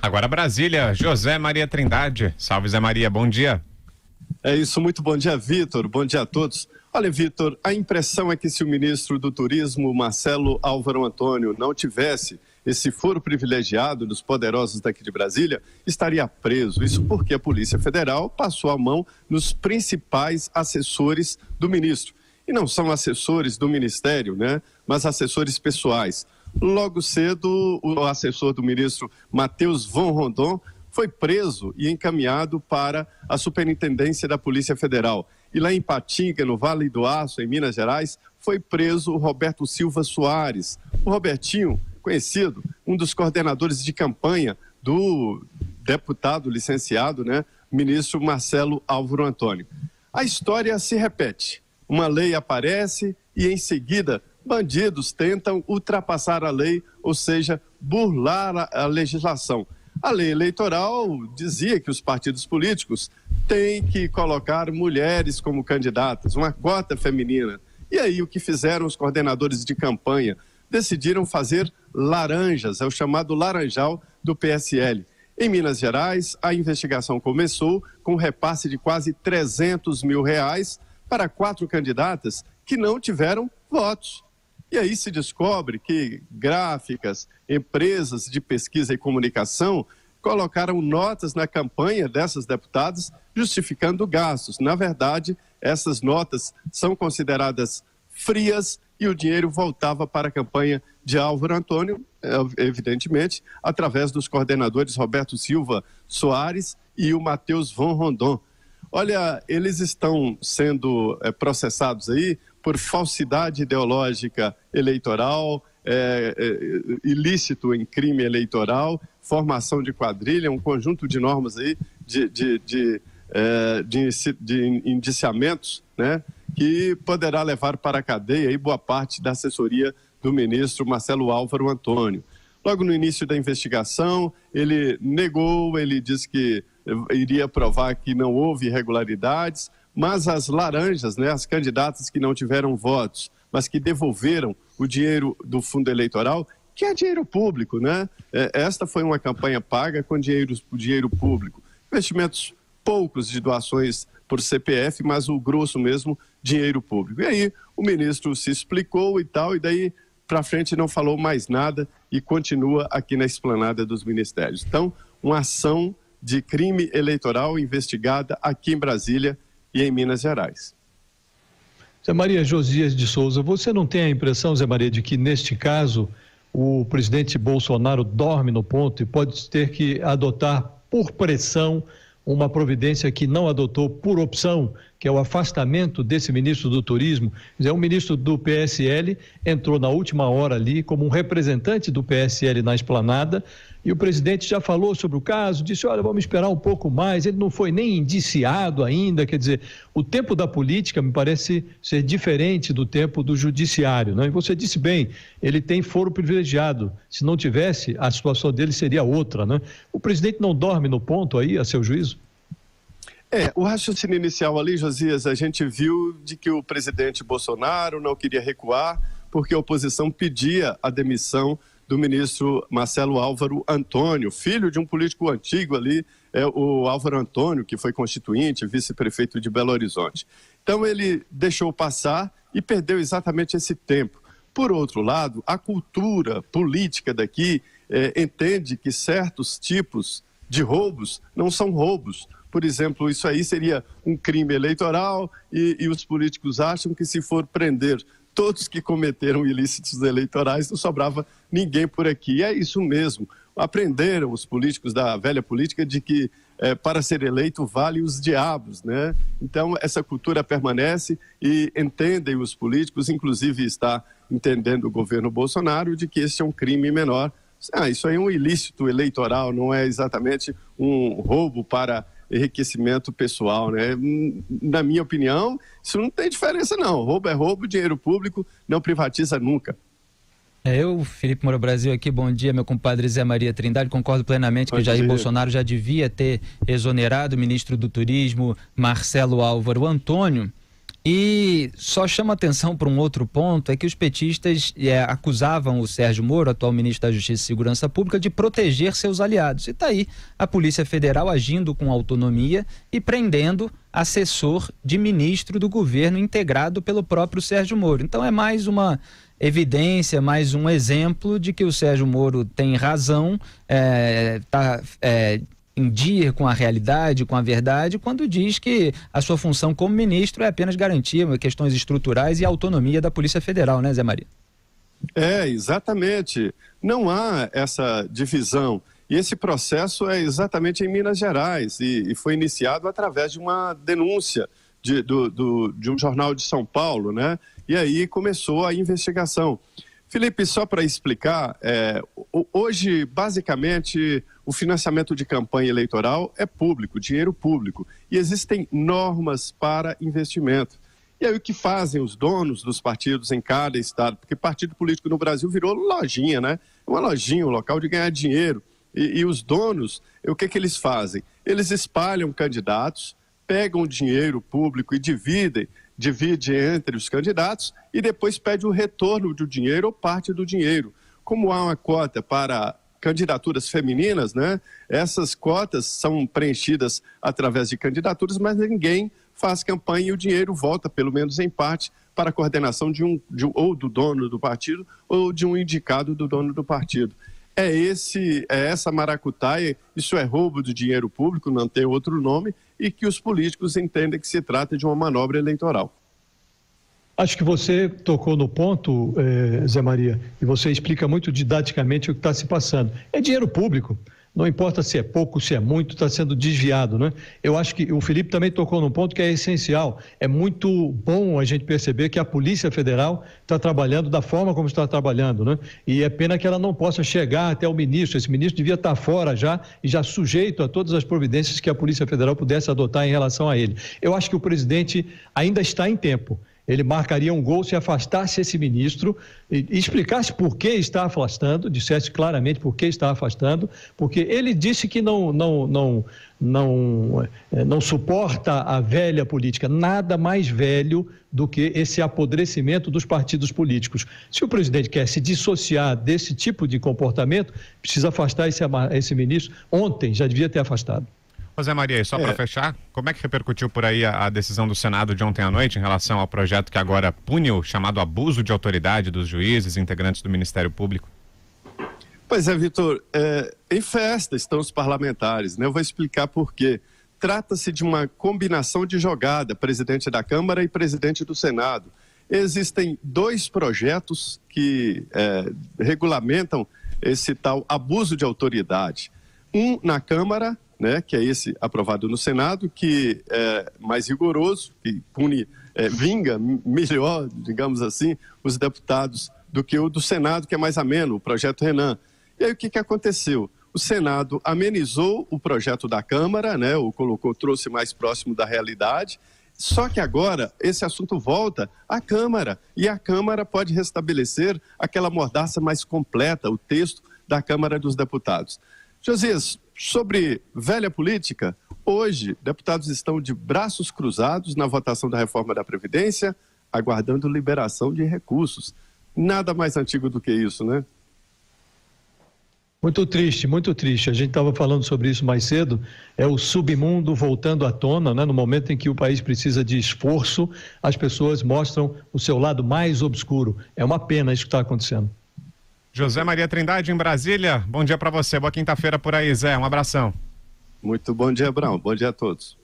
Agora Brasília, José Maria Trindade. Salve, Zé Maria, bom dia. É isso, muito bom dia, Vitor. Bom dia a todos. Olha, Vitor, a impressão é que se o ministro do Turismo, Marcelo Álvaro Antônio, não tivesse esse foro privilegiado dos poderosos daqui de Brasília, estaria preso. Isso porque a Polícia Federal passou a mão nos principais assessores do ministro. E não são assessores do Ministério, né? Mas assessores pessoais. Logo cedo, o assessor do ministro, Matheus von Rondon, foi preso e encaminhado para a Superintendência da Polícia Federal. E lá em Patinga, no Vale do Aço, em Minas Gerais, foi preso o Roberto Silva Soares. O Robertinho, conhecido, um dos coordenadores de campanha do deputado licenciado, né, ministro Marcelo Álvaro Antônio. A história se repete. Uma lei aparece e, em seguida, bandidos tentam ultrapassar a lei, ou seja, burlar a legislação. A lei eleitoral dizia que os partidos políticos têm que colocar mulheres como candidatas, uma cota feminina. E aí o que fizeram os coordenadores de campanha? Decidiram fazer laranjas, é o chamado laranjal do PSL. Em Minas Gerais, a investigação começou com um repasse de quase R$300 mil para 4 candidatas que não tiveram votos. E aí se descobre que gráficas, empresas de pesquisa e comunicação colocaram notas na campanha dessas deputadas justificando gastos. Na verdade, essas notas são consideradas frias e o dinheiro voltava para a campanha de Álvaro Antônio, evidentemente, através dos coordenadores Roberto Silva Soares e o Matheus von Rondon. Olha, eles estão sendo processados aí por falsidade ideológica eleitoral, ilícito em crime eleitoral, formação de quadrilha, um conjunto de normas aí de indiciamentos, né, que poderá levar para a cadeia aí boa parte da assessoria do ministro Marcelo Álvaro Antônio. Logo no início da investigação, ele negou, ele disse que iria provar que não houve irregularidades, mas as laranjas, né, as candidatas que não tiveram votos, mas que devolveram o dinheiro do fundo eleitoral, que é dinheiro público, né? Esta foi uma campanha paga com dinheiro público. Investimentos poucos de doações por CPF, mas o grosso mesmo, dinheiro público. E aí o ministro se explicou e tal, e daí para frente não falou mais nada e continua aqui na esplanada dos ministérios. Então, uma ação de crime eleitoral investigada aqui em Brasília e em Minas Gerais. Zé Maria Josias de Souza, você não tem a impressão, Zé Maria, de que neste caso o presidente Bolsonaro dorme no ponto e pode ter que adotar por pressão uma providência que não adotou por opção, que é o afastamento desse ministro do Turismo? O ministro do PSL entrou na última hora ali como um representante do PSL na esplanada e o presidente já falou sobre o caso, disse, olha, vamos esperar um pouco mais, ele não foi nem indiciado ainda, quer dizer, o tempo da política me parece ser diferente do tempo do judiciário, né? E você disse bem, ele tem foro privilegiado, se não tivesse, a situação dele seria outra, né? O presidente não dorme no ponto aí, a seu juízo? O raciocínio inicial ali, Josias, a gente viu de que o presidente Bolsonaro não queria recuar porque a oposição pedia a demissão do ministro Marcelo Álvaro Antônio, filho de um político antigo ali, o Álvaro Antônio, que foi constituinte, vice-prefeito de Belo Horizonte. Então ele deixou passar e perdeu exatamente esse tempo. Por outro lado, a cultura política daqui entende que certos tipos de roubos não são roubos. Por exemplo, isso aí seria um crime eleitoral e os políticos acham que se for prender todos que cometeram ilícitos eleitorais, não sobrava ninguém por aqui. E é isso mesmo. Aprenderam os políticos da velha política de que para ser eleito vale os diabos, né? Então, essa cultura permanece e entendem os políticos, inclusive está entendendo o governo Bolsonaro, de que esse é um crime menor. Isso aí é um ilícito eleitoral, não é exatamente um roubo para enriquecimento pessoal, né? Na minha opinião, isso não tem diferença não. Roubo é roubo, dinheiro público não privatiza nunca. Eu, Felipe Moura Brasil aqui, bom dia, meu compadre Zé Maria Trindade, concordo plenamente que Jair Bolsonaro já devia ter exonerado o ministro do Turismo, Marcelo Álvaro Antônio. E só chama atenção para um outro ponto, é que os petistas acusavam o Sérgio Moro, atual ministro da Justiça e Segurança Pública, de proteger seus aliados. E está aí a Polícia Federal agindo com autonomia e prendendo assessor de ministro do governo integrado pelo próprio Sérgio Moro. Então é mais uma evidência, mais um exemplo de que o Sérgio Moro tem razão, em dia com a realidade, com a verdade, quando diz que a sua função como ministro é apenas garantir questões estruturais e autonomia da Polícia Federal, né, Zé Maria? Exatamente. Não há essa divisão. E esse processo é exatamente em Minas Gerais e foi iniciado através de uma denúncia de um jornal de São Paulo, né? E aí começou a investigação. Felipe, só para explicar, hoje, basicamente, o financiamento de campanha eleitoral é público, dinheiro público, e existem normas para investimento. E aí o que fazem os donos dos partidos em cada estado? Porque partido político no Brasil virou lojinha, né? Uma lojinha, um local de ganhar dinheiro. E os donos, o que eles fazem? Eles espalham candidatos, pegam dinheiro público e divide entre os candidatos e depois pede o retorno do dinheiro ou parte do dinheiro. Como há uma cota para candidaturas femininas, né? Essas cotas são preenchidas através de candidaturas, mas ninguém faz campanha e o dinheiro volta, pelo menos em parte, para a coordenação ou do dono do partido ou de um indicado do dono do partido. É essa maracutaia, isso é roubo de dinheiro público, não tem outro nome, e que os políticos entendem que se trata de uma manobra eleitoral. Acho que você tocou no ponto, Zé Maria, e você explica muito didaticamente o que está se passando. É dinheiro público. Não importa se é pouco, se é muito, está sendo desviado, né? Eu acho que o Felipe também tocou num ponto que é essencial. É muito bom a gente perceber que a Polícia Federal está trabalhando da forma como está trabalhando, né? E é pena que ela não possa chegar até o ministro. Esse ministro devia estar fora já e já sujeito a todas as providências que a Polícia Federal pudesse adotar em relação a ele. Eu acho que o presidente ainda está em tempo. Ele marcaria um gol se afastasse esse ministro e explicasse por que está afastando, dissesse claramente por que está afastando, porque ele disse que não suporta a velha política, nada mais velho do que esse apodrecimento dos partidos políticos. Se o presidente quer se dissociar desse tipo de comportamento, precisa afastar esse ministro. Ontem já devia ter afastado. José Maria, e só para fechar, como é que repercutiu por aí a decisão do Senado de ontem à noite em relação ao projeto que agora pune o chamado abuso de autoridade dos juízes, integrantes do Ministério Público? Pois é, Vitor, em festa estão os parlamentares, né? Eu vou explicar por quê. Trata-se de uma combinação de jogada, presidente da Câmara e presidente do Senado. Existem dois projetos que regulamentam esse tal abuso de autoridade. Um na Câmara, né, que é esse aprovado no Senado, que é mais rigoroso, que pune, vinga melhor, digamos assim, os deputados do que o do Senado, que é mais ameno, o projeto Renan. E aí o que aconteceu? O Senado amenizou o projeto da Câmara, né, trouxe mais próximo da realidade, só que agora esse assunto volta à Câmara, e a Câmara pode restabelecer aquela mordaça mais completa, o texto da Câmara dos Deputados. Josias, sobre velha política, hoje deputados estão de braços cruzados na votação da reforma da Previdência, aguardando liberação de recursos. Nada mais antigo do que isso, né? Muito triste, muito triste. A gente estava falando sobre isso mais cedo, é o submundo voltando à tona, né? No momento em que o país precisa de esforço, as pessoas mostram o seu lado mais obscuro. É uma pena isso que está acontecendo. José Maria Trindade, em Brasília. Bom dia para você. Boa quinta-feira por aí, Zé. Um abração. Muito bom dia, Abraão. Bom dia a todos.